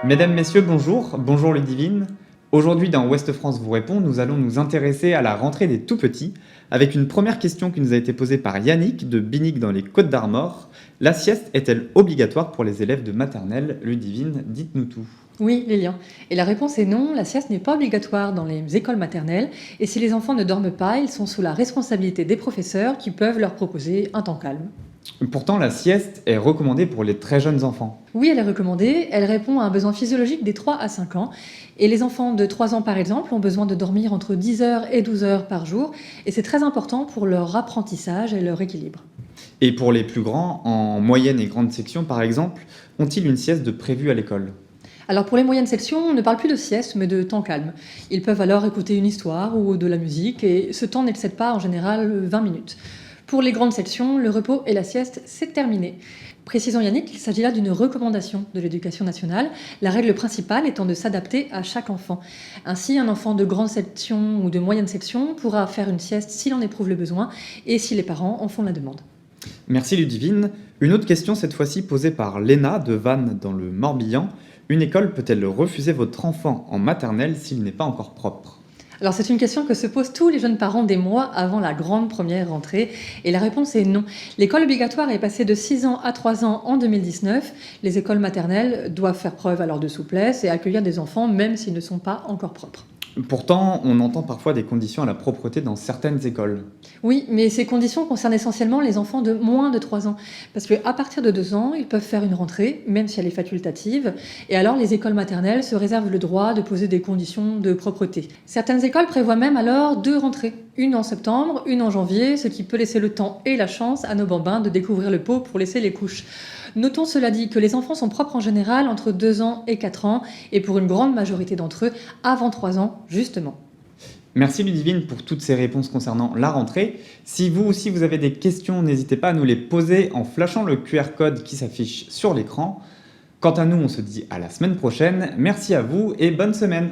Mesdames, Messieurs, bonjour. Bonjour Ludivine. Aujourd'hui dans Ouest France vous répond, nous allons nous intéresser à la rentrée des tout-petits avec une première question qui nous a été posée par Yannick de Binic dans les Côtes-d'Armor. La sieste est-elle obligatoire pour les élèves de maternelle? Ludivine, dites-nous tout. Oui, Lilian. Et la réponse est non, la sieste n'est pas obligatoire dans les écoles maternelles. Et si les enfants ne dorment pas, ils sont sous la responsabilité des professeurs qui peuvent leur proposer un temps calme. Pourtant, la sieste est recommandée pour les très jeunes enfants. Oui, elle est recommandée, elle répond à un besoin physiologique des 3 à 5 ans. Et les enfants de 3 ans, par exemple, ont besoin de dormir entre 10 heures et 12 heures par jour. Et c'est très important pour leur apprentissage et leur équilibre. Et pour les plus grands, en moyenne et grande section par exemple, ont-ils une sieste de prévue à l'école? Alors pour les moyennes sections, on ne parle plus de sieste, mais de temps calme. Ils peuvent alors écouter une histoire ou de la musique, et ce temps n'excède pas en général 20 minutes. Pour les grandes sections, le repos et la sieste, c'est terminé. Précisons Yannick qu'il s'agit là d'une recommandation de l'éducation nationale, la règle principale étant de s'adapter à chaque enfant. Ainsi, un enfant de grande section ou de moyenne section pourra faire une sieste s'il en éprouve le besoin et si les parents en font la demande. Merci Ludivine. Une autre question cette fois-ci posée par Léna de Vannes dans le Morbihan. Une école peut-elle refuser votre enfant en maternelle s'il n'est pas encore propre? Alors c'est une question que se posent tous les jeunes parents des mois avant la grande première rentrée et la réponse est non. L'école obligatoire est passée de 6 ans à 3 ans en 2019. Les écoles maternelles doivent faire preuve alors de souplesse et accueillir des enfants même s'ils ne sont pas encore propres. Pourtant, on entend parfois des conditions à la propreté dans certaines écoles. Oui, mais ces conditions concernent essentiellement les enfants de moins de 3 ans. Parce qu'à partir de 2 ans, ils peuvent faire une rentrée, même si elle est facultative. Et alors, les écoles maternelles se réservent le droit de poser des conditions de propreté. Certaines écoles prévoient même alors 2 rentrées. Une en septembre, une en janvier, ce qui peut laisser le temps et la chance à nos bambins de découvrir le pot pour laisser les couches. Notons cela dit que les enfants sont propres en général entre 2 ans et 4 ans, et pour une grande majorité d'entre eux, avant 3 ans, justement. Merci Ludivine pour toutes ces réponses concernant la rentrée. Si vous aussi vous avez des questions, n'hésitez pas à nous les poser en flashant le QR code qui s'affiche sur l'écran. Quant à nous, on se dit à la semaine prochaine. Merci à vous et bonne semaine.